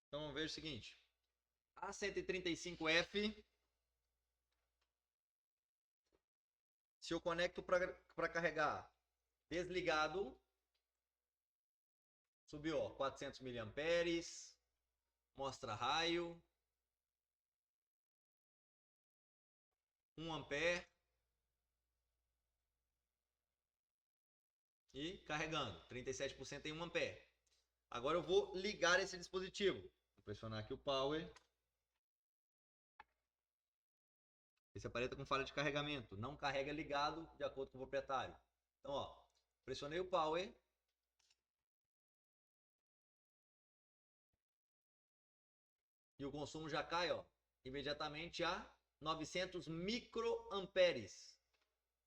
Então vamos ver o seguinte. A 135F, se eu conecto para carregar desligado, subiu, ó, 400 miliamperes, mostra raio, 1 ampere e carregando, 37% em 1 ampere. Agora eu vou ligar esse dispositivo. Vou pressionar aqui o power. Esse aparelho está com falha de carregamento. Não carrega ligado de acordo com o proprietário. Então, ó, pressionei o power. E o consumo já cai, ó, imediatamente a 900 microamperes.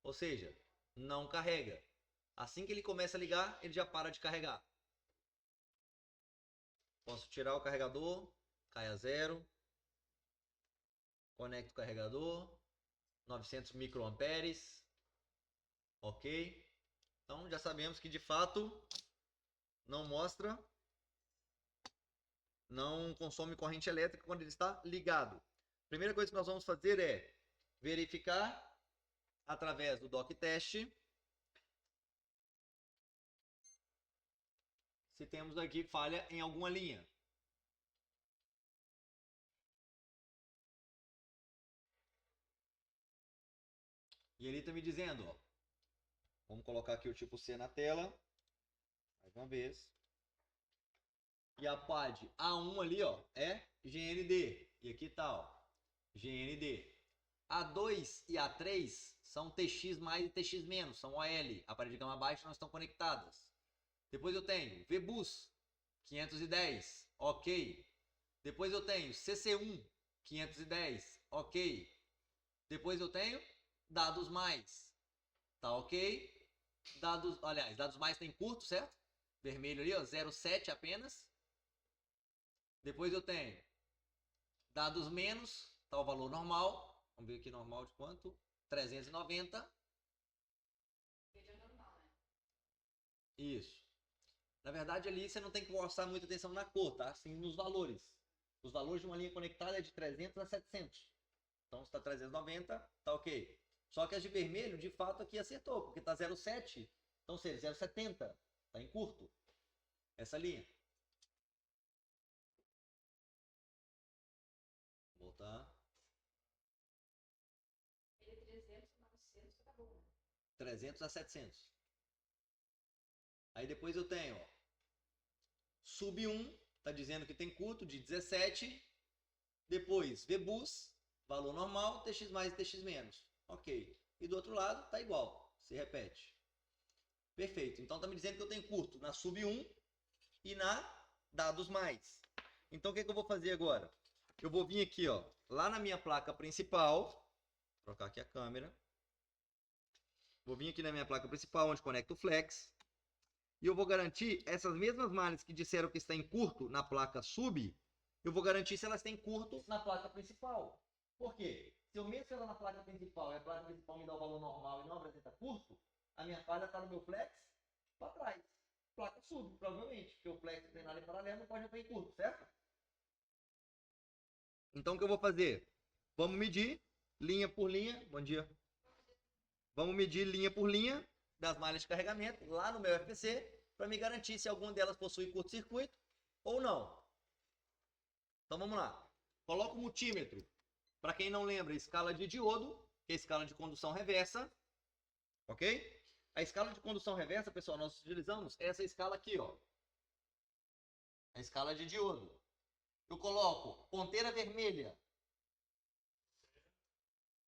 Ou seja, não carrega. Assim que ele começa a ligar, ele já para de carregar. Posso tirar o carregador, cai a zero. Conecto o carregador, 900 microamperes. Ok. Então já sabemos que de fato não mostra, não consome corrente elétrica quando ele está ligado. Primeira coisa que nós vamos fazer é verificar através do dock test se temos aqui falha em alguma linha. E ele está me dizendo, ó, vamos colocar aqui o tipo C na tela, mais uma vez. E a PAD A1 ali, ó, é GND. E aqui tá, ó, GND. A2 e A3 são TX mais e TX menos, são OL. Aparelho de gama baixa não estão conectadas. Depois eu tenho VBus 510, ok. Depois eu tenho CC1 510, ok. Depois eu tenho dados mais, tá ok. Dados mais tem curto, certo? Vermelho ali, ó, 0,7 apenas. Depois eu tenho dados menos, tá o valor normal. Vamos ver aqui normal de quanto? 390. Isso. Na verdade, ali você não tem que prestar muita atenção na cor, tá? Sim nos valores. Os valores de uma linha conectada é de 300 a 700. Então, se está 390, tá ok. Só que as de vermelho, de fato, aqui acertou, porque está 0,7. Então, seria 0,70. Está em curto. Essa linha. Vou voltar. 300 a 700. Aí depois eu tenho, ó, sub 1, está dizendo que tem curto de 17. Depois VBus, valor normal, TX mais e TX menos. Ok. E do outro lado está igual, se repete. Perfeito. Então está me dizendo que eu tenho curto na sub 1 e na dados mais. Então o que eu vou fazer agora? Eu vou vir aqui, ó, lá na minha placa principal, vou trocar aqui a câmera. Vou vir aqui na minha placa principal, onde conecta o flex. E eu vou garantir essas mesmas malhas que disseram que está em curto na placa sub, eu vou garantir se elas têm curto na placa principal. Por quê? Se eu mexo ela na placa principal e a placa principal me dá o valor normal e não apresenta curto, a minha falha está no meu flex para trás. Placa sub, provavelmente, porque o flex tem nada em paralelo, não pode estar em curto, certo? Então o que eu vou fazer? Vamos medir linha por linha. Bom dia. Vamos medir linha por linha das malhas de carregamento lá no meu FPC para me garantir se alguma delas possui curto-circuito ou não. Então vamos lá. Coloco o multímetro. Para quem não lembra, escala de diodo, que é a escala de condução reversa. Ok? A escala de condução reversa, pessoal, nós utilizamos essa escala aqui, ó. A escala de diodo. Eu coloco ponteira vermelha.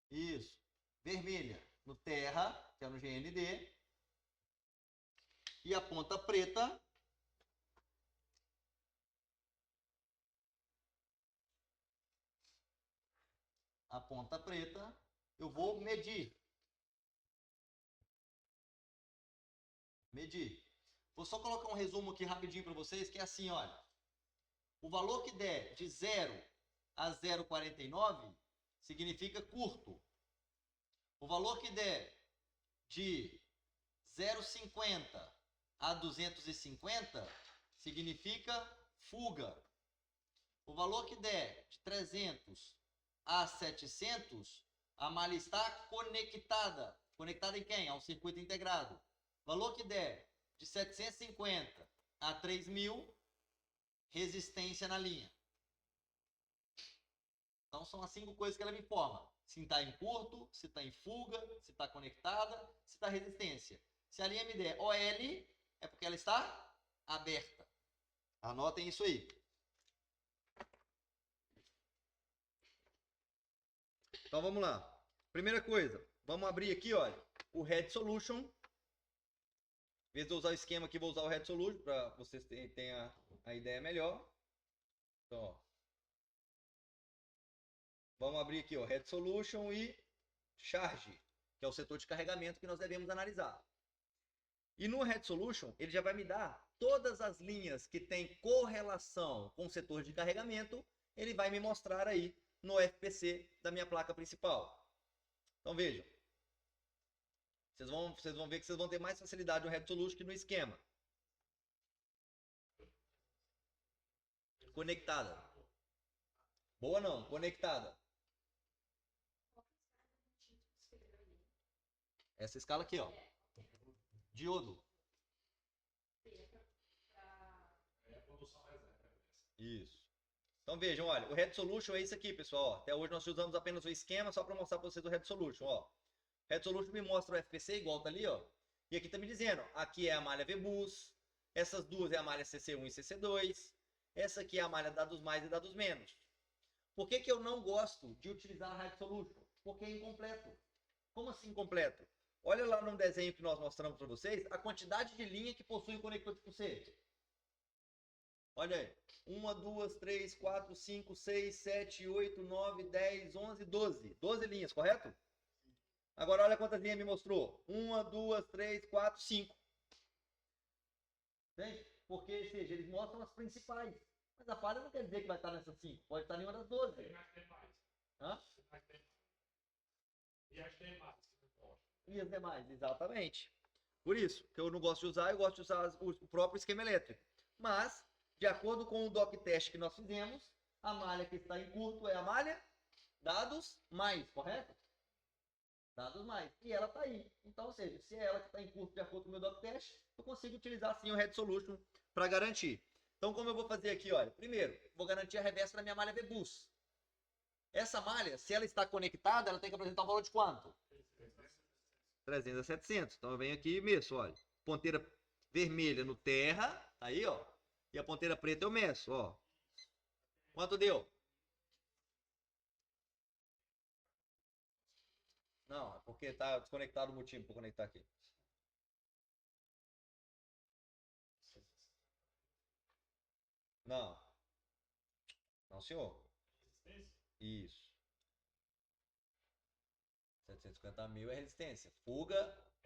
Isso. Vermelha no terra, que é no GND. E a ponta preta eu vou medir. Vou só colocar um resumo aqui rapidinho para vocês, que é assim, olha. O valor que der de 0 a 0,49 significa curto. O valor que der de 0,50 a 250 significa fuga. O valor que der de 300 a 700, a malha está conectada. Conectada em quem? Ao circuito integrado. Valor que der de 750 a 3.000, resistência na linha. Então são as 5 coisas que ela me informa. Se está em curto, se está em fuga, se está conectada, se está resistência. Se a linha me der OL, é porque ela está aberta. Anotem isso aí. Então vamos lá. Primeira coisa, vamos abrir aqui, olha, o Red Solution. Em vez de eu usar o esquema aqui, vou usar o Red Solution para vocês tenham a ideia melhor. Então, ó, vamos abrir aqui, ó, Red Solution e Charge, que é o setor de carregamento que nós devemos analisar. E no Red Solution, ele já vai me dar todas as linhas que tem correlação com o setor de carregamento, ele vai me mostrar aí no FPC da minha placa principal. Então vejam, vocês vão ver que vocês vão ter mais facilidade no Red Solution que no esquema. Conectada. Boa não, conectada. Essa escala aqui, ó. Diodo. Isso. Então vejam, olha, o Red Solution é isso aqui, pessoal. Ó. Até hoje nós usamos apenas o esquema só para mostrar para vocês o Red Solution. Ó. Red Solution me mostra o FPC igual tá ali, ó. E aqui tá me dizendo, aqui é a malha VBus, essas duas é a malha CC1 e CC2, essa aqui é a malha dados mais e dados menos. Por que que eu não gosto de utilizar a Red Solution? Porque é incompleto. Como assim incompleto? Olha lá no desenho que nós mostramos para vocês a quantidade de linha que possui o conector tipo C. Olha aí. 1, 2, 3, 4, 5, 6, 7, 8, 9, 10, 11, 12. 12 linhas, correto? Agora olha quantas linhas me mostrou. 1, 2, 3, 4, 5. Entende? Porque, seja, eles mostram as principais. Mas a palha não quer dizer que vai estar nessas 5. Pode estar em uma das 12. Hã? E as demais. E as demais, exatamente. Por isso, que eu não gosto de usar, eu gosto de usar o próprio esquema elétrico. Mas, de acordo com o doc teste que nós fizemos, a malha que está em curto é a malha dados mais, correto? Dados mais. E ela está aí. Então, ou seja, se é ela que está em curto de acordo com o meu doc teste, eu consigo utilizar sim o Red Solution para garantir. Então, como eu vou fazer aqui, olha, primeiro, vou garantir a reversa da minha malha VBus. Essa malha, se ela está conectada, ela tem que apresentar um valor de quanto? 300 a 700. Então eu venho aqui e meço, olha. Ponteira vermelha no terra, tá aí, ó. E a ponteira preta eu meço, ó. Quanto deu? Não, é porque tá desconectado o motivo para conectar aqui. Não. Não, senhor. Isso. 750 mil é resistência. Fuga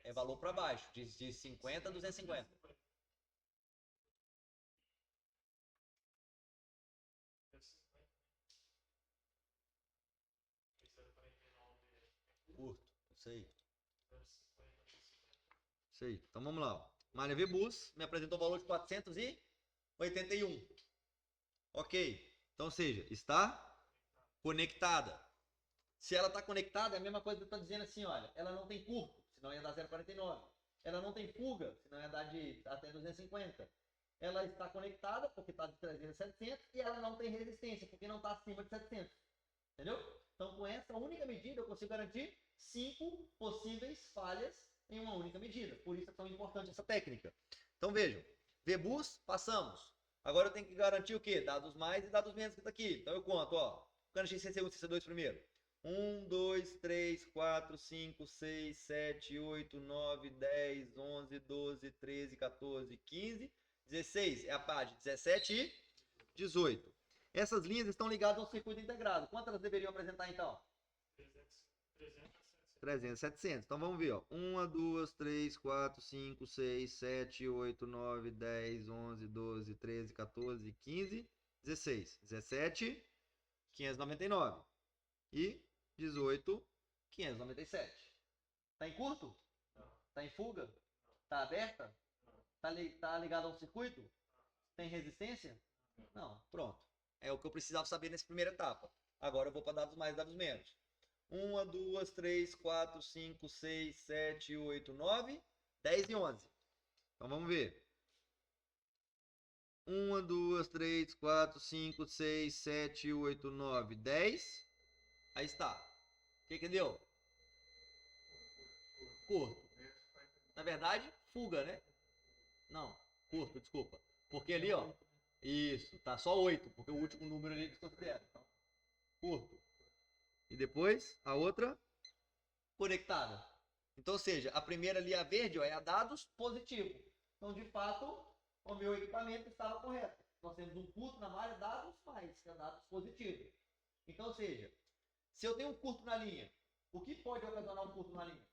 é valor para baixo, de 50 a 250. Curto, isso aí. Isso aí. Então vamos lá. Ó. Malha VBus me apresentou o valor de 481. Ok. Então, ou seja, está conectada. Se ela está conectada, é a mesma coisa que eu estou dizendo assim, olha, ela não tem curto, senão ia dar 0,49. Ela não tem fuga, senão ia dar de até 250. Ela está conectada, porque está de 300 a 700, e ela não tem resistência, porque não está acima de 700. Entendeu? Então, com essa única medida, eu consigo garantir 5 possíveis falhas em uma única medida. Por isso é tão importante essa técnica. Então, vejam, VBus, passamos. Agora eu tenho que garantir o quê? Dados mais e dados menos que está aqui. Então, eu conto, ó. Garantir CC1 e CC2 primeiro. 1, 2, 3, 4, 5, 6, 7, 8, 9, 10, 11, 12, 13, 14, 15, 16. É a parte 17 e 18. Essas linhas estão ligadas ao circuito integrado. Quantas elas deveriam apresentar, então? 300, 700. Então, vamos ver. Ó. 1, 2, 3, 4, 5, 6, 7, 8, 9, 10, 11, 12, 13, 14, 15, 16. 17, 599. E 18, 597. Está em curto? Está em fuga? Está aberta? Está ligado ao circuito? Tem resistência? Não. Pronto. É o que eu precisava saber nessa primeira etapa. Agora eu vou para dados mais, dados menos. 1, 2, 3, 4, 5, 6, 7, 8, 9, 10 e 11. Então vamos ver. 1, 2, 3, 4, 5, 6, 7, 8, 9, 10. Aí está. O que deu? Curto. Na verdade, fuga, né? Não, curto, desculpa. Porque ali, ó. Isso, tá só 8, porque o último número ali desconsidera. Então, curto. E depois, a outra, conectada. Então, ou seja, a primeira ali, a verde, ó, é a dados positivo. Então, de fato, o meu equipamento estava correto. Nós temos um curto na malha, dados mais, que é dados positivo. Então, ou seja, se eu tenho um curto na linha, o que pode ocasionar um curto na linha?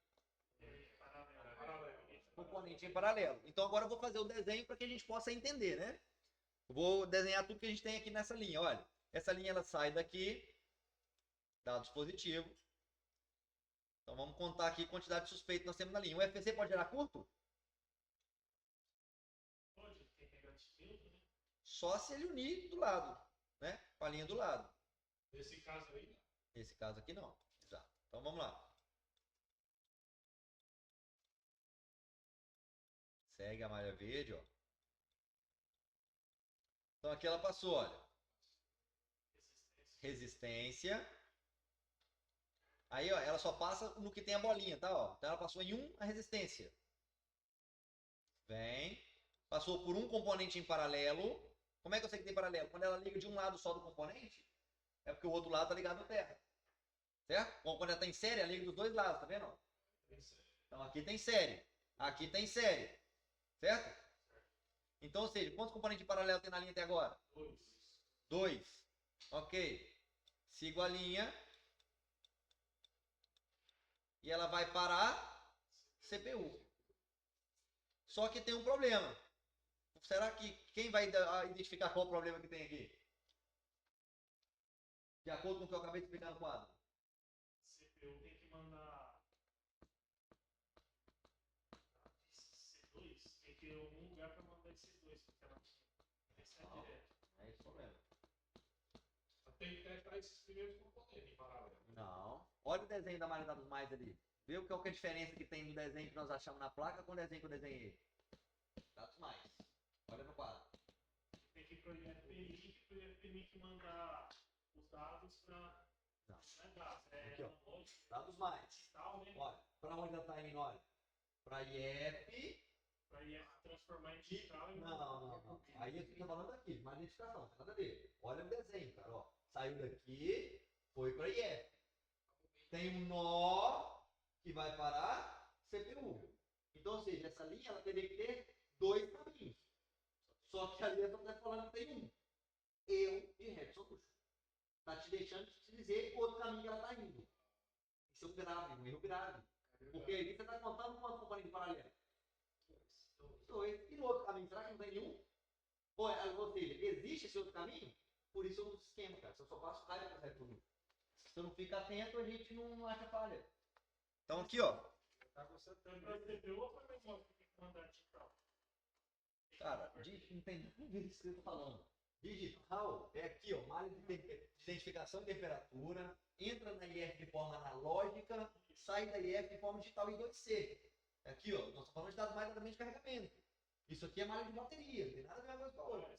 Componente em paralelo. Então, agora eu vou fazer o desenho para que a gente possa entender, né? Eu vou desenhar tudo que a gente tem aqui nessa linha. Olha, essa linha ela sai daqui, dados positivos. Então vamos contar aqui a quantidade de suspeitos que nós temos na linha. O FPC pode gerar curto? Pode, tem negativo, né? Só se ele unir do lado, né? Com a linha do lado. Nesse caso aí, Nesse caso aqui não. Exato. Então vamos lá. Segue a malha verde, ó. Então aqui ela passou, olha. Resistência. Aí, ó, ela só passa no que tem a bolinha, tá? Ó. Então ela passou em 1 a resistência. Vem. Passou por um componente em paralelo. Como é que eu sei que tem paralelo? Quando ela liga de um lado só do componente, é porque o outro lado está ligado à terra. Certo? Quando ela está em série, ela liga dos dois lados, tá vendo? Então aqui tem série. Aqui tem série. Certo? Então, ou seja, quantos componentes de paralelo tem na linha até agora? 2. Ok. Sigo a linha. E ela vai parar CPU. Só que tem um problema. Será que quem vai identificar qual o problema que tem aqui? De acordo com o que eu acabei de explicar no quadro. CPU tem que mandar C2, tem que ter algum lugar para mandar esse C2, porque ela recebe direto. É esse o problema. Tem que testar esses primeiros componentes em paralelo. Não. Olha o desenho da malha dos mais ali. Vê o que é a diferença que tem no desenho que nós achamos na placa com o desenho que eu desenhei. Dados mais. Olha no quadro. Tem que ir para o IFPMI, que o IFPMI mandar os dados para... Não. Não é dados, é aqui, ó. analógico. Dados mais. Digital, né? Olha, para onde ela está indo? Olha. Para IF. Para IF transformar em digital. Não. Aí eu estou falando aqui, mais identificação, não tem nada a ver. Olha o desenho, cara. Ó. Saiu daqui, foi para IF. Tem um nó que vai parar CPU. Então, ou seja, essa linha ela teria que ter 2 caminhos. Só que ali eu estou falando que tem um. Erro de Redson está te deixando de te dizer outro caminho que ela está indo. Isso é um grave, um erro grave. Porque aí você está contando quantos componentes paralelos? 2. E no outro caminho, será que não tem nenhum? Ou seja, existe esse outro caminho? Por isso eu não esquema, cara. Se eu só passo raiva para sair tudo. Se eu não ficar atento, a gente não acha falha. Então aqui, ó. Cara, não tem nada a ver com isso que eu tô falando. Digital é aqui, ó, malha de identificação de temperatura, entra na IF de forma analógica, sai da IF de forma digital em 2C. Aqui, ó, nós estamos falando de dados mais de carregamento. Isso aqui é malha de bateria, não tem nada a ver uma coisa com a outra.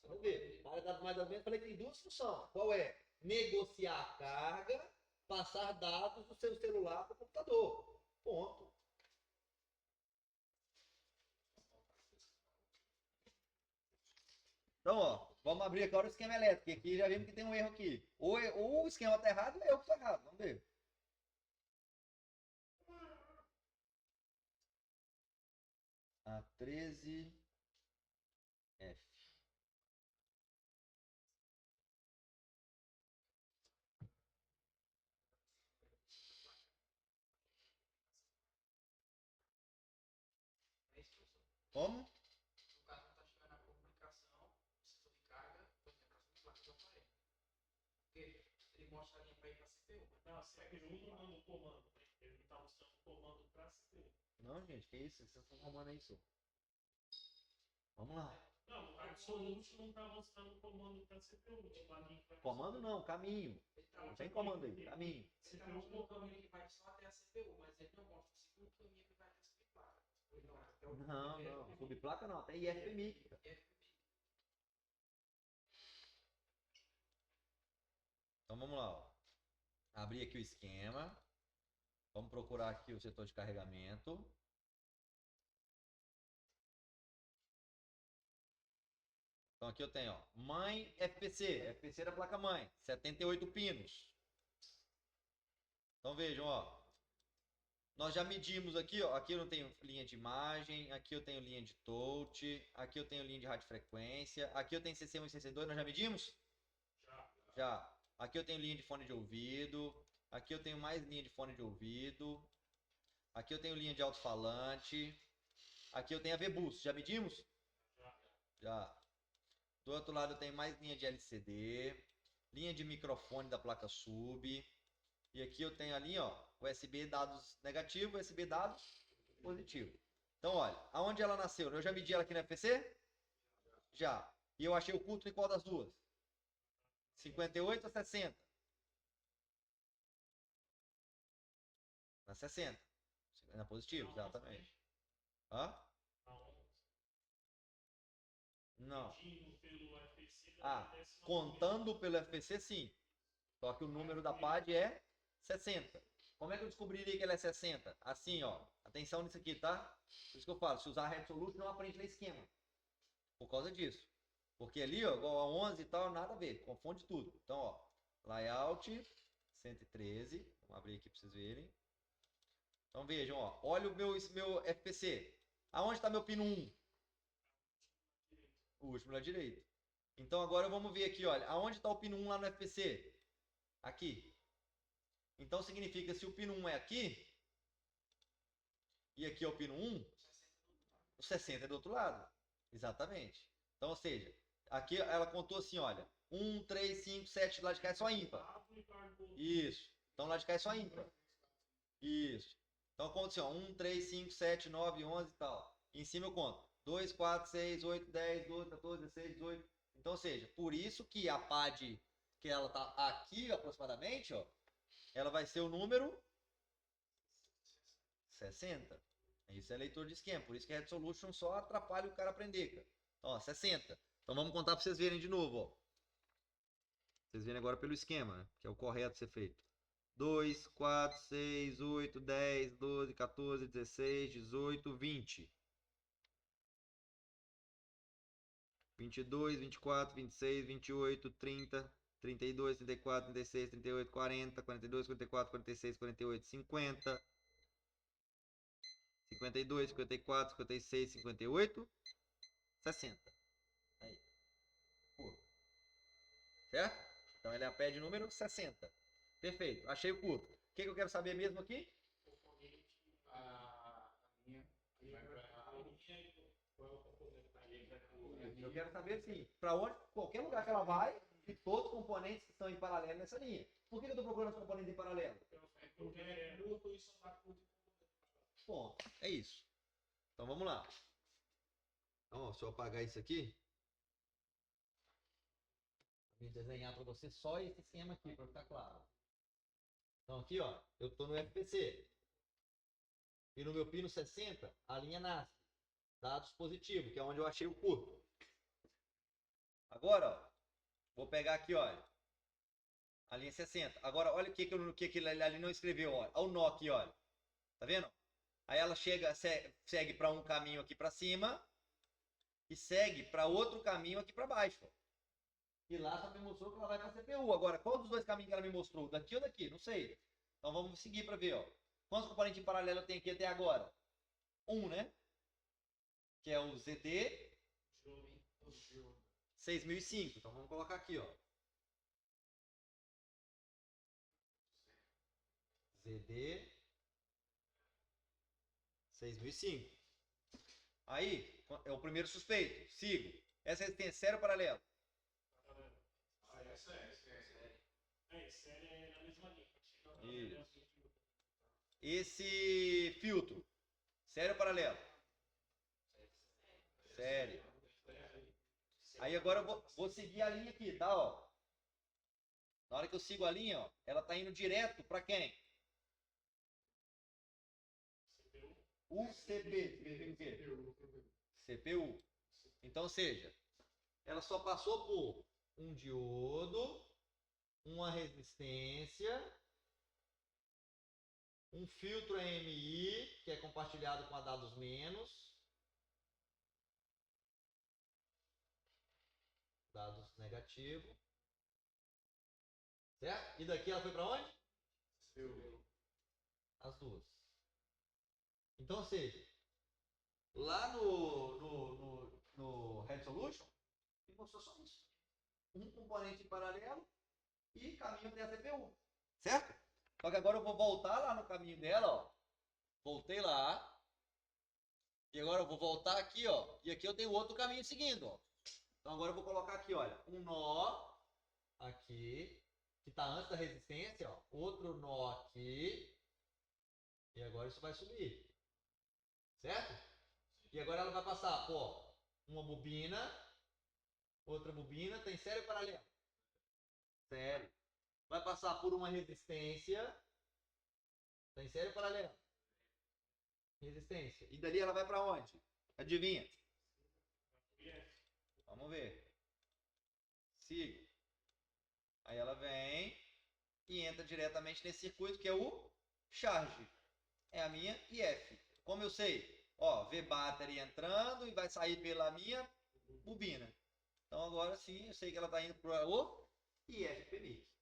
Vamos ver. Malha de dados mais ou menos, falei que tem duas funções. Qual é? Negociar a carga, passar dados do seu celular para o computador. Ponto. Então, ó, vamos abrir agora o esquema elétrico. Aqui já vimos que tem um erro aqui. Ou o esquema está errado, ou eu que estou errado. Vamos ver. A13F. Como? O cara não está chegando a comunicação, setor de carga, por exemplo, as placas do aparelho. Porque ele mostra a linha para ir para a CPU. Não, se é que ele não manda o comando, né? Ele está mostrando o comando para a CPU. Não, gente, que isso? Vocês estão arrumando isso. Vamos lá. Não, o Absolute não tá mostrando o comando pra CPU. Tipo, a linha que vai Comando não, caminho. Ele tá Não tem comando aí, caminho. Ele tá mostrando o caminho que vai só até a CPU, mas ele não mostra o segundo caminho que vai até a subplaca. Não, até o Não, primeiro não. caminho. Subplaca não, até IFMIC. Cara. Então vamos lá. Ó. Abrir aqui o esquema. Vamos procurar aqui o setor de carregamento. Então aqui eu tenho, ó, mãe FPC, FPC da placa mãe, 78 pinos. Então vejam, ó, nós já medimos aqui, ó, aqui eu não tenho linha de imagem, aqui eu tenho linha de touch, aqui eu tenho linha de radiofrequência, aqui eu tenho CC1 e CC2, nós já medimos? Já. Aqui eu tenho linha de fone de ouvido, aqui eu tenho mais linha de fone de ouvido, aqui eu tenho linha de alto-falante, aqui eu tenho a VBus, já medimos? Já. Do outro lado eu tenho mais linha de LCD, linha de microfone da placa sub. E aqui eu tenho ali, ó, USB dados negativo, USB dados positivo. Então, olha, aonde ela nasceu? Eu já medi ela aqui na FPC? Já. E eu achei o curto em qual das duas? 58 ou 60? Na 60. Na positivo, exatamente. Hã? Não. Ah, contando pelo FPC, sim. Só que o número da PAD é 60. Como é que eu descobriria que ela é 60? Assim, ó. Atenção nisso aqui, tá? Por isso que eu falo, se usar Absolute não aprende ler esquema. Por causa disso. Porque ali, ó, igual a 11 e tal, nada a ver. Confunde tudo. Então, ó. Layout 113. Vamos abrir aqui para vocês verem. Então vejam, ó. Olha o meu FPC. Aonde está meu pino 1? O último lá direito. Então agora vamos ver aqui, olha. Aonde está o pino 1 lá no FPC? Aqui. Então significa, se o pino 1 é aqui, e aqui é o pino 1, o 60 é do outro lado. Exatamente. Então, ou seja, aqui ela contou assim, olha, 1, 3, 5, 7, lá de cá é só ímpar. Isso. Então lá de cá é só ímpar. Isso. Então conta assim, ó, 1, 3, 5, 7, 9, 11 e tal. E em cima eu conto 2, 4, 6, 8, 10, 12, 14, 16, 18. Então, ou seja, por isso que a PAD, que ela tá aqui aproximadamente, ó, ela vai ser o número 60. Isso é leitor de esquema. Por isso que a Red Solution só atrapalha o cara aprender, cara. Então, ó, 60. Então vamos contar para vocês verem de novo, ó. Vocês verem agora pelo esquema, né? Que é o correto ser feito. 2, 4, 6, 8, 10, 12, 14, 16, 18, 20. 22, 24, 26, 28, 30, 32, 34, 36, 38, 40, 42, 44, 46, 48, 50, 52, 54, 56, 58, 60. Aí. Curto. Certo? Então ele é a pad número 60. Perfeito. Achei o curto. O que eu quero saber mesmo aqui? Eu quero saber, sim, para onde, qualquer lugar que ela vai, e todos os componentes que estão em paralelo nessa linha. Por que eu estou procurando os componentes em paralelo? Bom, é isso. Então vamos lá. Então, ó, se eu apagar isso aqui, vou desenhar para você só esse esquema aqui, para ficar claro. Então aqui, ó, eu estou no FPC. E no meu pino 60, a linha nasce. Dados positivos, que é onde eu achei o curto. Agora, ó, vou pegar aqui, olha. A linha 60. Agora, olha o que ele ali não escreveu, olha. Olha o nó aqui, olha. Tá vendo? Aí ela segue para um caminho aqui para cima e segue para outro caminho aqui para baixo. E lá só me mostrou que ela vai para a CPU. Agora, qual dos dois caminhos que ela me mostrou? Daqui ou daqui? Não sei. Então vamos seguir para ver, ó. Quantos componentes em paralelo eu tenho aqui até agora? Um, né? Que é o ZD 6005. Então vamos colocar aqui, ó. ZD 6005. Aí, é o primeiro suspeito. Sigo. Essa resistência sério ou paralelo? Série é na mesma linha. Isso. Esse filtro, sério ou paralelo? Sério. Aí agora eu vou seguir a linha aqui, tá? Ó. Na hora que eu sigo a linha, ó, ela tá indo direto para quem? UCP. Significa o quê? CPU. Então, ou seja, ela só passou por um diodo, uma resistência, um filtro AMI, que é compartilhado com a dados menos, dados negativo, certo? E daqui ela foi para onde? As duas. Então, ou seja, lá no Red Solution, ele mostrou só isso. Um componente em paralelo e caminho até a CPU. Certo? Só que agora eu vou voltar lá no caminho dela, ó. Voltei lá. E agora eu vou voltar aqui, ó. E aqui eu tenho outro caminho seguindo, ó. Então agora eu vou colocar aqui, olha, um nó aqui, que está antes da resistência, ó. Outro nó aqui. E agora isso vai subir. Certo? E agora ela vai passar por uma bobina, outra bobina, tem série paralela. Série. Vai passar por uma resistência, tem série paralela. Resistência. E dali ela vai para onde? Adivinha? Vamos ver. Sigo. Aí ela vem e entra diretamente nesse circuito que é o charge. É a minha IF. Como eu sei? Ó, V battery entrando e vai sair pela minha bobina. Então agora sim, eu sei que ela está indo para o IF PMIC.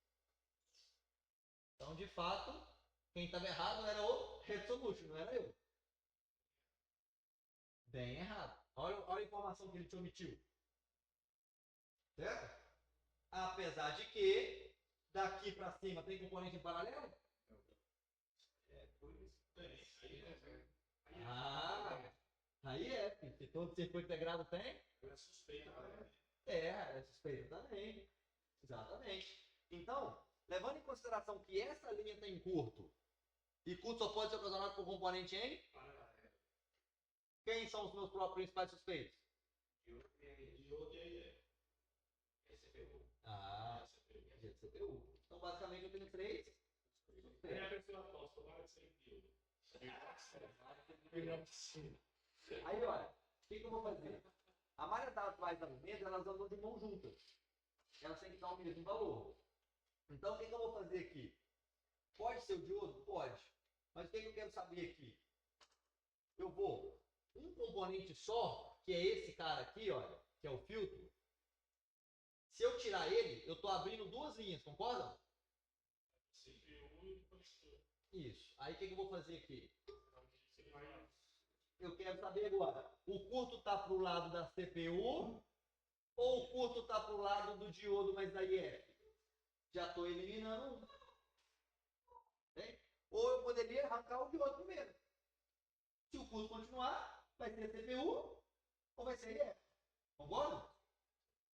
Então, de fato, quem estava errado era o Red Solution, não era eu. Bem errado. Olha a informação que ele te omitiu. Certo? Apesar de que daqui para cima tem componente em paralelo? Aí é. Se todo circuito integrado tem? É suspeita também. É suspeita também. Exatamente. Então, levando em consideração que essa linha tem curto, e curto só pode ser ocasionado por componente em? Quem são os meus principais suspeitos? Diodo e aí CPU. CPU. Então, basicamente, eu tenho três suspeitos. Aí, olha, o que eu vou fazer? A maioria das atuais argumentos, elas andam de mão juntas. Elas têm que dar o mesmo valor. Então, o que eu vou fazer aqui? Pode ser o diodo? Pode. Mas o que eu quero saber aqui? Eu vou, um componente só, que é esse cara aqui, olha, que é o filtro. Se eu tirar ele, eu estou abrindo duas linhas, concordam? Isso. Aí o que eu vou fazer aqui? Eu quero saber agora, o curto está para o lado da CPU ou o curto está para o lado do diodo mais da IF? Já estou eliminando um. Tem? Ou eu poderia arrancar o diodo primeiro. Se o curto continuar, vai ser CPU ou vai ser IF. Concorda?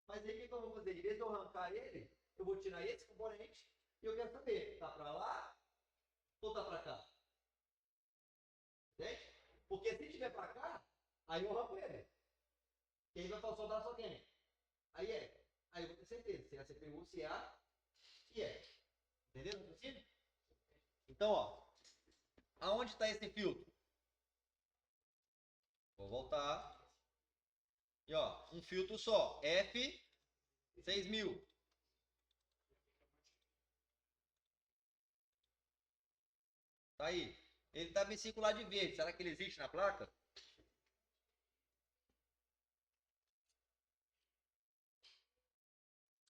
Mas aí o que eu vou fazer? Em vez de eu arrancar ele, eu vou tirar esse componente e eu quero saber, está para lá ou está para cá? Entende? Porque se tiver para cá, aí eu arranco ele. E aí vai sobrar só quem? Aí é. Aí eu vou ter certeza se é a CPU, se é a IF. Entendeu? Então, ó. Aonde está esse filtro? Vou voltar. E ó, um filtro só. F6000. Tá aí. Ele está bicircular de verde. Será que ele existe na placa?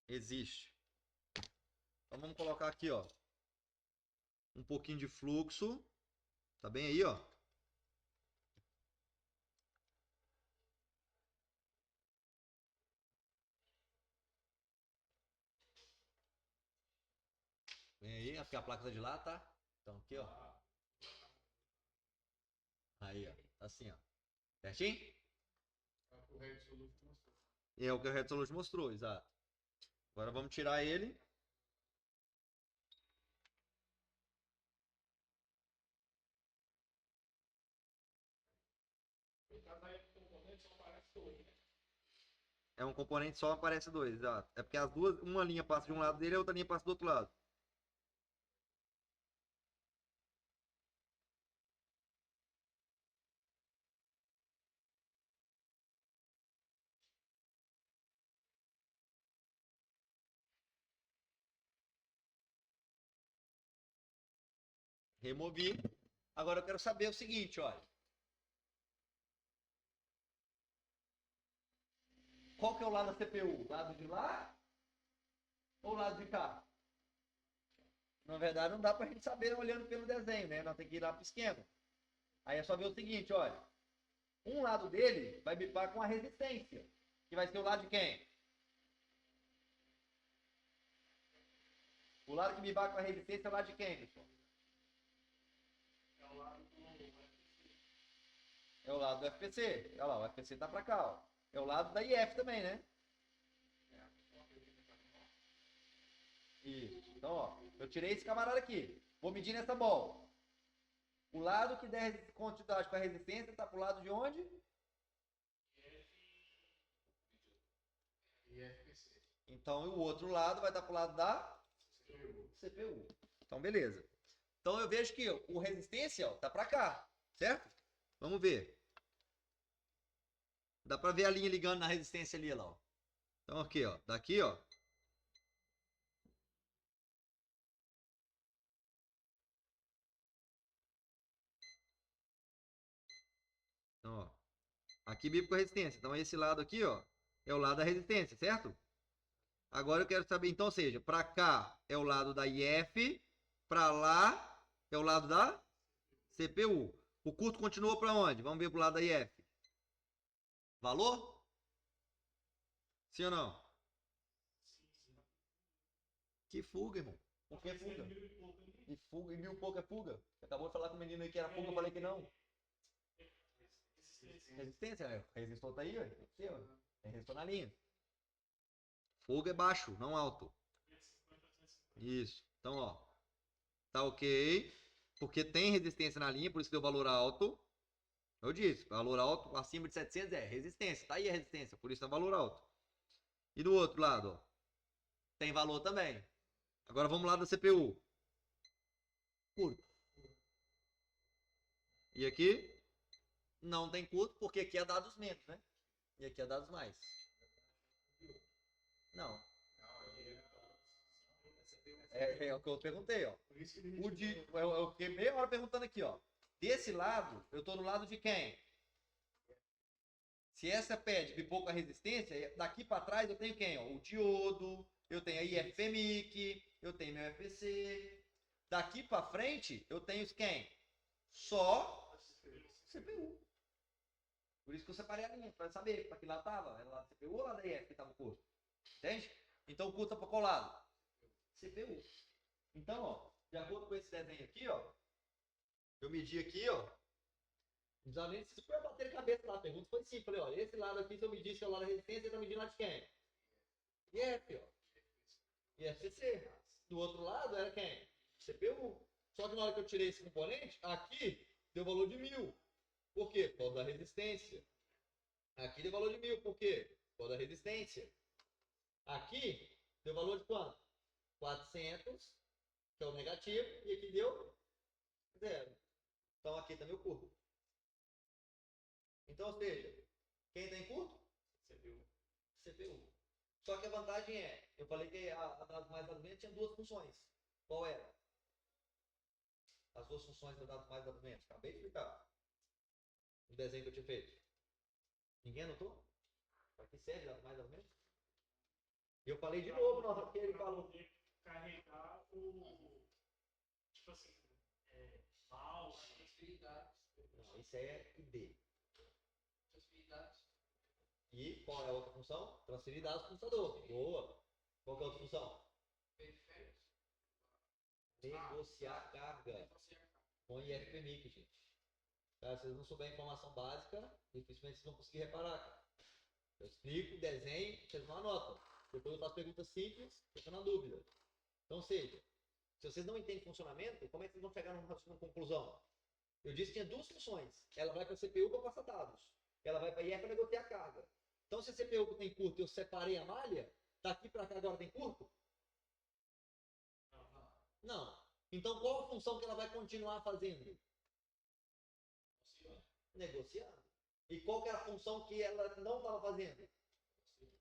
Existe. Então vamos colocar aqui, ó. Um pouquinho de fluxo. Tá bem aí, ó. Vem aí, porque a placa tá de lá, tá? Então aqui, ó. Aí, ó. Tá assim, ó. Certinho? É o que o Red Solution mostrou, exato. Agora vamos tirar ele. É um componente só, aparece dois, exato. É porque as duas, uma linha passa de um lado dele e a outra linha passa do outro lado. Removi. Agora eu quero saber o seguinte, olha. Qual que é o lado da CPU? O lado de lá ou o lado de cá? Na verdade, não dá pra gente saber olhando pelo desenho, né? Nós temos que ir lá pro esquema. Aí é só ver o seguinte, olha. Um lado dele vai bipar com a resistência, que vai ser o lado de quem? O lado que bipar com a resistência é o lado de quem, pessoal? É o lado do UFC. É o lado do FPC. Olha lá, o FPC tá pra cá, ó. É o lado da IF também, né? Isso. Então, ó, eu tirei esse camarada aqui. Vou medir nessa bola. O lado que der quantidade com a resistência tá pro lado de onde? E FPC. Então, o outro lado vai estar pro lado da CPU. Então, beleza. Então, eu vejo que o resistência, ó, tá pra cá, certo? Vamos ver. Dá pra ver a linha ligando na resistência ali, ó. Então, aqui, ó. Daqui, ó. Então, ó. Aqui bico com a resistência. Então, esse lado aqui, ó, é o lado da resistência, certo? Agora eu quero saber, então, ou seja, para cá é o lado da IF, para lá é o lado da CPU. O curto continua para onde? Vamos ver para o lado da IF. Valor? Sim ou não? Sim. Que fuga, irmão. Por que fuga? Mil e pouco ali. E fuga, e 1000 e pouco é fuga. Você acabou de falar com o menino aí que era fuga, eu falei que não. Resistência. Resistência, né? Resistor tá aí, ó. Aqui, ó. É resistor na linha. Fuga é baixo, não alto. 250. Isso. Então, ó. Tá ok. Porque tem resistência na linha, por isso que deu valor alto. Eu disse, valor alto acima de 700 é resistência. Tá aí a resistência, por isso é valor alto. E do outro lado, ó. Tem valor também. Agora vamos lá da CPU. Curto. E aqui? Não tem curto, porque aqui é dados menos, né? E aqui é dados mais. Não. É o que eu perguntei, ó. Por isso que ele O de, eu fiquei meia hora perguntando aqui, ó. Desse lado, eu tô no lado de quem? Se essa pede bipou com a resistência, daqui para trás eu tenho quem? Ó? O diodo, eu tenho a IFPMIC, eu tenho meu FPC. Daqui para frente, eu tenho quem? Só CPU. Por isso que eu separei a linha, para saber para que lado tava. Era lá da CPU ou lá da IF que tava o curso. Entende? Então o curso tá para qual lado? CPU. Então, ó, de acordo com esse desenho aqui, ó, eu medi aqui, ó. Não precisava nem se for bater a cabeça lá. A pergunta foi simples. Falei, olha, esse lado aqui, se eu medisse o lado da resistência, ele tá medindo lá de quem? IF, ó. IFCC. Do outro lado era quem? CPU. Só que na hora que eu tirei esse componente, aqui deu valor de 1000. Por quê? Por causa da resistência. Aqui deu valor de 1000. Por quê? Por causa da resistência. Aqui deu valor de quanto? 400, que é o negativo, e aqui deu 0. Então aqui está meu curto. Então, ou seja, quem tem curto? CPU. CPU. Só que a vantagem é, eu falei que a dados mais dados menos tinha duas funções. Qual era? As duas funções da dados mais dados menos. Acabei de explicar. O desenho que eu tinha feito. Ninguém anotou? Para que serve dados mais dados menos? E eu falei de novo, nossa, porque ele falou. Poder carregar o. Tipo assim. Mouse. Transferir dados. Não, isso é ID. Transferir dados. E qual é a outra função? Transferir dados para o computador. Boa. Qual que é a outra função? Periféricos. Negociar carga. Negociar carga. Com IFPMIC, gente. Tá? Se vocês não souberem a informação básica, dificilmente vocês vão conseguir reparar, cara. Eu explico, desenho, vocês não anotam. Depois eu faço perguntas simples, fica na dúvida. Então, ou seja, se vocês não entendem funcionamento, como é que vocês vão chegar numa conclusão? Eu disse que tinha duas funções. Ela vai para a CPU para passar dados. Ela vai para a IF para negociar a carga. Então se a CPU tem curto, eu separei a malha, daqui para cá agora tem curto? Não. Então qual a função que ela vai continuar fazendo? Negociando. E qual que era a função que ela não estava fazendo?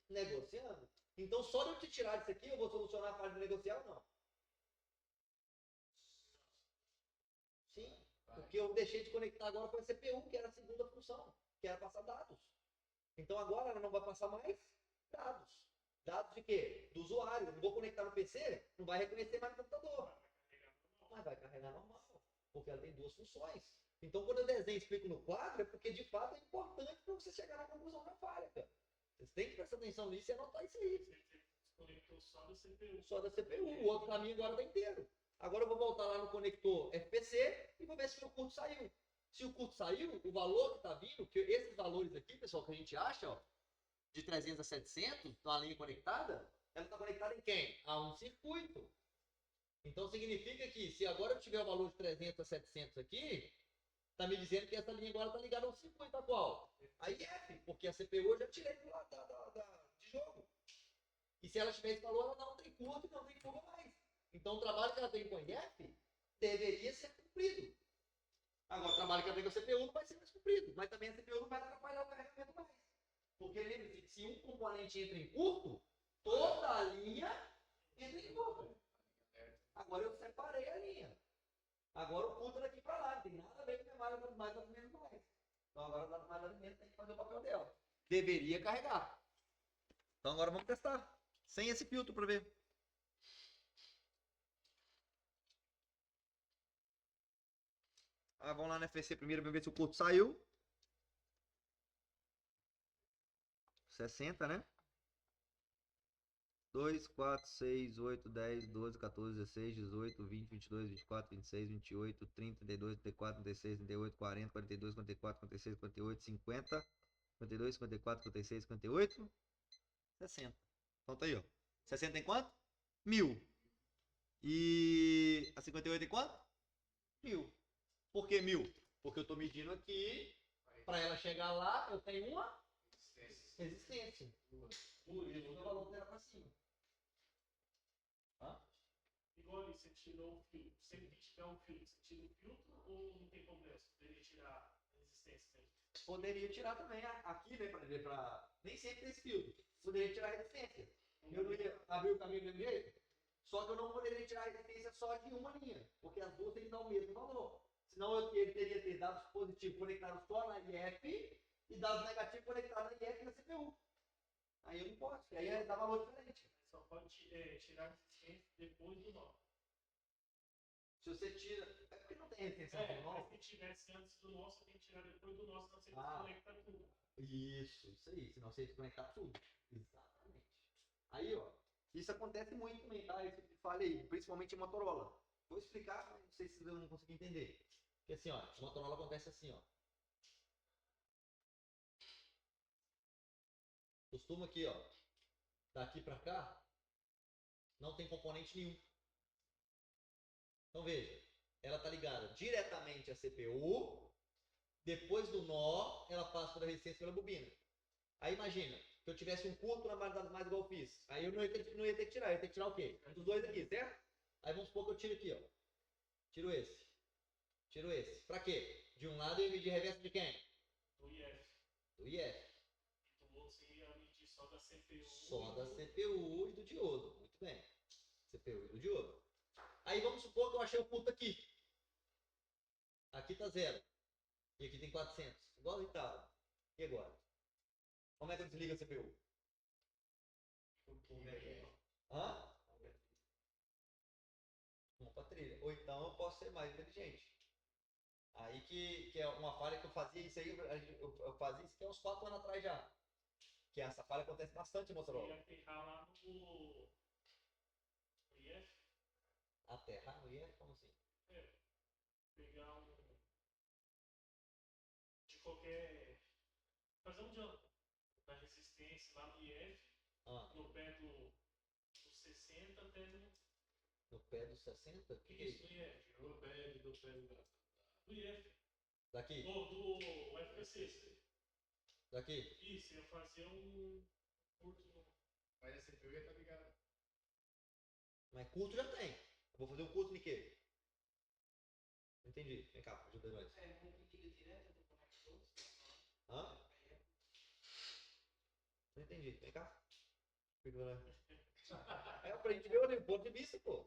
Negociando. Então só de eu te tirar disso aqui, eu vou solucionar a parte de negociar ou não? Sim. Porque eu deixei de conectar agora com a CPU, que era a segunda função, que era passar dados. Então agora ela não vai passar mais dados. Dados de quê? Do usuário. Eu não vou conectar no PC, não vai reconhecer mais no computador. Mas vai carregar normal, porque ela tem duas funções. Então quando eu desenho e explico no quadro, é porque de fato é importante para você chegar na conclusão da falha, cara. Vocês têm que prestar atenção nisso e anotar isso aí. Você desconectou só da CPU. Só da CPU. O outro caminho agora está inteiro. Agora eu vou voltar lá no conector FPC e vou ver se o curto saiu. Se o curto saiu, o valor que está vindo, que esses valores aqui, pessoal, que a gente acha, ó, de 300 a 700, uma linha conectada, ela está conectada em quem? A um circuito. Então significa que se agora eu tiver o valor de 300 a 700 aqui, está me dizendo que essa linha agora está ligada a um circuito a qual? A IF, porque a CPU eu já tirei do lado de jogo. E se ela tiver esse valor, ela não tem curto e não tem fuga mais. Então o trabalho que ela tem com a IF deveria ser cumprido. Agora o trabalho que ela tem com a CPU não vai ser mais cumprido, mas também a CPU não vai atrapalhar o carregamento mais. Porque lembre-se que se um componente entra em curto, toda a linha entra em curto. Agora eu separei a linha. Agora o curto é daqui para lá, não tem nada a ver com a malha das mais ou menos mais. Então agora a das mais ou menos tem que fazer o papel dela. Deveria carregar. Então agora vamos testar. Sem esse filtro para ver. Vamos lá na FSC primeiro para ver se o curto saiu. 60, né? 2, 4, 6, 8, 10, 12, 14, 16, 18, 20, 22, 24, 26, 28, 30, 32, 34, 36, 38, 40, 42, 44, 46, 48, 50, 52, 54, 56, 58, 60. Então tá aí, ó. 60 tem quanto? 1000. E a 58 tem quanto? 1000. Por que 1000? Porque eu estou medindo aqui. Para ela chegar lá, eu tenho uma resistência. Por isso o valor dela para cima. Igual ali, você tirou o filtro. Sempre que tiver um filtro, você tira o filtro ou não tem problema? Você poderia tirar a resistência mesmo? Poderia tirar também aqui, né? Nem sempre tem esse filtro. Poderia tirar a resistência. Eu não ia abrir o caminho do mesmo jeito. Só que eu não poderia tirar a resistência só de uma linha. Porque as duas têm que dar o mesmo valor. Senão eu teria ter dados positivos conectados só na IF e dados negativos conectados na IF e na CPU. Aí eu não posso, porque aí dá valor diferente. Só pode tirar a resistência depois do nó. Se você tira. É porque não tem resistência no nó. Mas se tivesse antes do nó, você tem que tirar depois do nó, senão você desconecta tudo. Isso aí. Senão você desconectar tudo. Exatamente. Aí, ó. Isso acontece muito também, tá? Esse tipo de falha aí, principalmente em Motorola. Vou explicar, mas não sei se vocês vão conseguir entender. Porque assim, ó, em Motorola acontece assim, ó. Costuma aqui, ó. Daqui pra cá, não tem componente nenhum. Então veja, ela tá ligada diretamente à CPU. Depois do nó, ela passa pela resistência pela bobina. Aí imagina, se eu tivesse um curto na mais igual eu fiz. Aí eu não ia ter que tirar. Eu ia ter que tirar o quê? Um dos dois aqui, certo? Aí vamos supor que eu tiro aqui, ó. Tiro esse. Tiro esse. Pra quê? De um lado eu ia medir reverso de quem? Do IF. Do IF. E do outro você ia medir só da CPU. Só da CPU e do diodo. Muito bem. CPU e do diodo. Aí vamos supor que eu achei o curto aqui. Aqui tá 0. E aqui tem 400. Igual ele tava. E agora? Como é que eu desligo a CPU? Como é que é? Hã? Vamos pra trilha. Ou então eu posso ser mais inteligente. Aí que é uma falha que eu fazia isso aí, eu fazia isso aqui há uns 4 anos atrás já. Que essa falha acontece bastante em Motorola. Você ia aterrar lá no IF? Aterrar no IF? Como assim? Pegar de qualquer. Fazer um jump da resistência lá no IF, no pé do 60 até no pé do 60? Que isso, no IF? Do pé do IF. Daqui? Do FPC. Daqui. Isso, ia fazer um curto no. Mas a CPU já tá ligada. Mas curto já tem. Eu vou fazer um curto de quê? Não entendi. Vem cá, ajuda nós. Não liga direto do conector. Hã? Não entendi. Vem cá. É pra gente ver o ponto de vista, pô.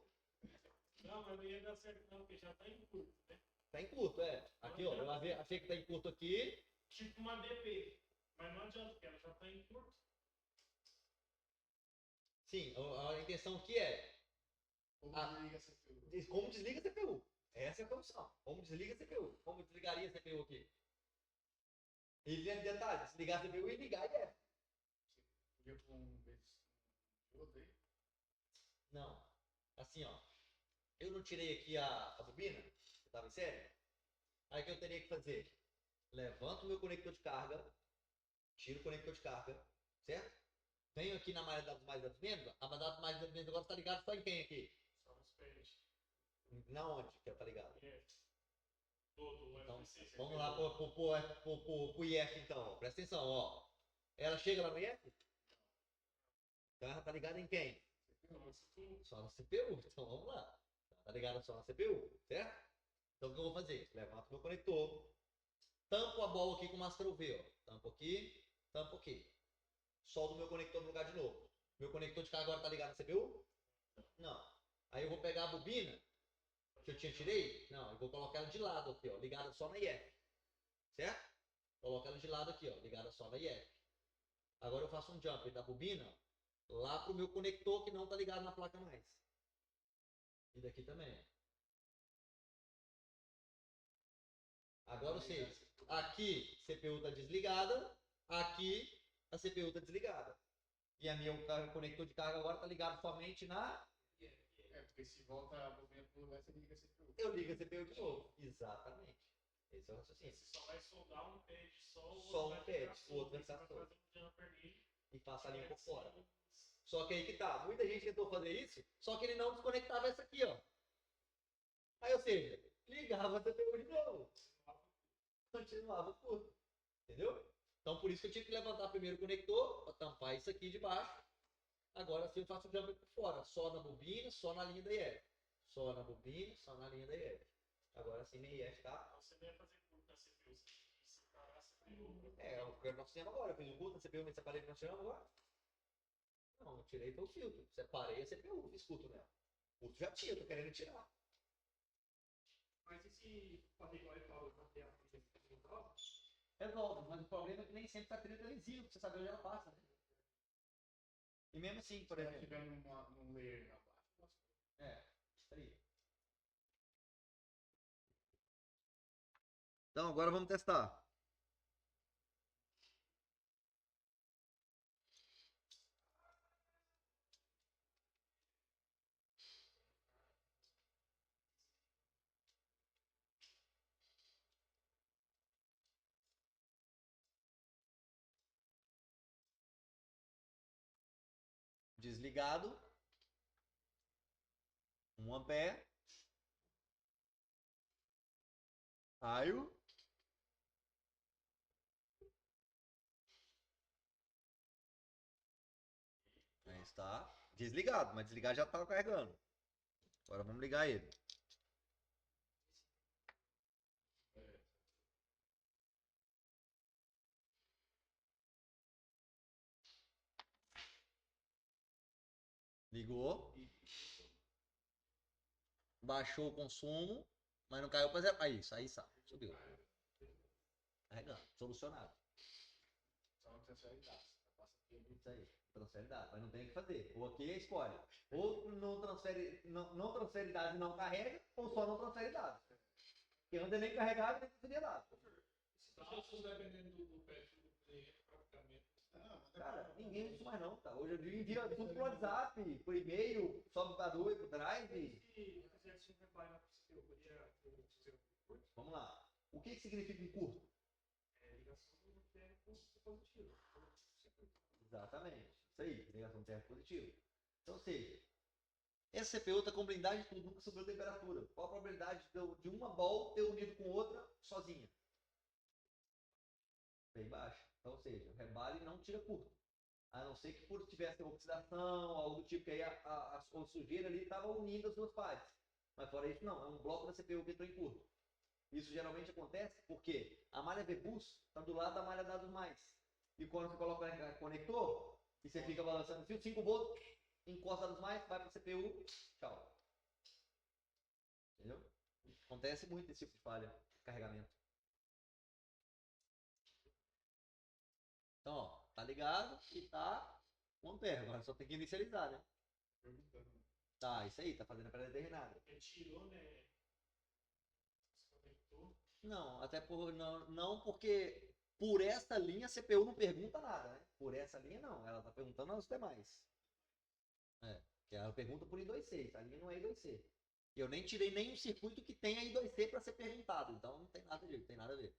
Não, mas não ia dar certo não, porque já tá em curto, né? Tá em curto, é. Aqui, ó. Eu achei que tá em curto aqui. Tipo uma DP. Mas não adianta, porque ela já tá em curto. Sim, a intenção aqui é Como Ah. desliga a CPU? como desliga a CPU. Essa é a função. Como desliga a CPU. Como desligaria a CPU aqui? E detalhe, desligar a CPU e ligar e é. Podia pôr um outro aí? Não. Assim, ó. Eu não tirei aqui a bobina, que tava em série. Aí o que eu teria que fazer? Levanto o meu conector de carga, tiro o conector de carga, certo? Venho aqui na malha dados mais dados menos. A malha dados mais dados menos agora tá ligado só em quem aqui? Só nos pés. Na onde que ela tá ligado? É. Todo o Então, FPC. vamos lá pro IF então, ó. Presta atenção, ó. Ela chega lá no IF? Então ela tá ligada em quem? Só na CPU. Então vamos lá. Ela tá ligada só na CPU, certo? Então o que eu vou fazer? Levanto meu conector, tampo a bola aqui com o Master UV, ó. Tampo aqui. Solto o meu conector no lugar de novo. Meu conector de carga agora tá ligado na CPU? Não. Aí eu vou pegar a bobina que eu tirei? Não, eu vou colocar ela de lado aqui, ó, ligada só na IF. Certo? Coloco ela de lado aqui, ó, ligada só na IF. Agora eu faço um jump da bobina lá pro meu conector que não tá ligado na placa mais. E daqui também. Agora eu sei. Aqui CPU está desligada, aqui a CPU está desligada. E a minha conector de carga agora está ligado somente na. Porque se volta a bobina pro lugar, você liga a CPU. Eu ligo a CPU de novo. Exatamente. Esse é o raciocínio. Você só vai soldar um pé de sol, Só um pé, o outro vai ficar ficar solto. solto. Você vai fazer um jumper nele. E passa a linha por fora. Só que aí que tá. Muita gente tentou fazer isso, só que ele não desconectava essa aqui, ó. Aí, ou seja, ligava a CPU de novo. Continuava curto. Entendeu? Então por isso que eu tive que levantar primeiro o conector para tampar isso aqui de baixo. Agora sim eu faço o jumper por fora, só na bobina, só na linha da IF. Só na bobina, só na linha da IF. Agora sim minha IF tá. Você não ia fazer curto na CPU, você tinha que separar a CPU. É o que nós fizemos agora. Eu fiz um curto na CPU, me separei que nós tiramos agora. Não, eu tirei pelo filtro. Separei a CPU, fiz curto nela. Curto já tinha, tô querendo tirar. Mas e se fazer igual ele falou, manter a trilha nova? Resolve, mas o problema é que nem sempre a trilha tá visível, pra você saber onde ela passa, né? E mesmo assim, por Se ela exemplo. estiver num layer abaixo, É, isso aí. Então agora vamos testar. Desligado. 1 ampere. Raio. Aí está. Desligado, mas desligar já estava carregando. Agora vamos ligar ele. Ligou. Baixou o consumo, mas não caiu para zero. Aí, isso, aí sabe. Subiu. Carregando. Solucionado. só não transfere dados. Passa aqui. Isso aí. Transfere dados. Mas não tem o que fazer. Ou aqui escolhe. Ou não transfere dados e não carrega, ou só não transfere dados. Porque antes nem carregava nem transferia dados. Dados, dependendo do perfil do cliente, praticamente. Cara, ninguém usa isso mais não, tá? Hoje eu envia tudo pro WhatsApp, por e-mail, sobe pra nuvem, pro Drive. Se fizesse um reparo na CPU, podia fazer curto? Vamos lá. O que significa um curto? Ligação do térmico positivo. Exatamente. Isso aí, ligação térmica positiva. Então, ou seja, essa CPU está com blindagem de tudo, nunca subiu a temperatura. Qual a probabilidade de uma ball ter unido com outra sozinha? Bem baixa. Então, ou seja, o rebale não tira curto. A não ser que por tivesse oxidação, algo do tipo, que aí a sujeira ali estava unindo as duas partes. Mas fora isso, não. É um bloco da CPU que entrou em curto. Isso geralmente acontece porque a malha VBus está do lado da malha dados mais. E quando você coloca o conector, e você fica balançando assim, o 5 volts, encosta dados mais, vai para a CPU, tchau. Entendeu? Acontece muito esse tipo de falha de carregamento. Então, ó, tá ligado e tá 1 ampere. Agora só tem que inicializar, né? Tá, isso aí, tá fazendo a pré-determinada. Porque tirou, né? Desconectou. Não, até por, não porque por essa linha a CPU não pergunta nada, né? Por essa linha não, ela tá perguntando aos demais. É, que ela pergunta por I2C, a linha não é I2C. Eu nem tirei nenhum circuito que tenha I2C para ser perguntado, então não tem nada tem nada a ver.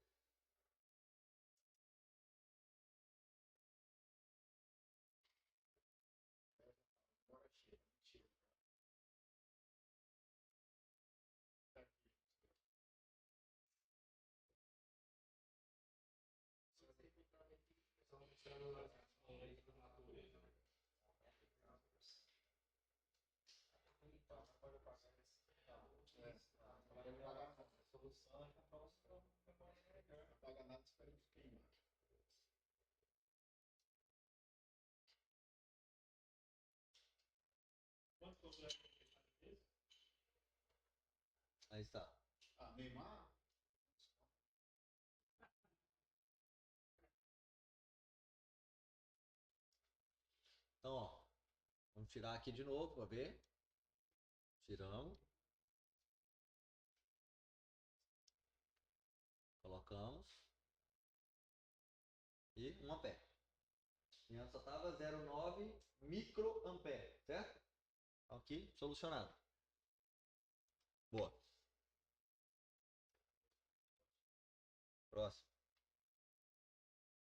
Quanto que você vai completar mesmo? Aí está. Neymar? Então, ó, vamos tirar aqui de novo para ver. Tiramos. Colocamos. E 1 ampere. E antes só estava 0,9 microampere, certo? Aqui, solucionado. Boa. Próximo.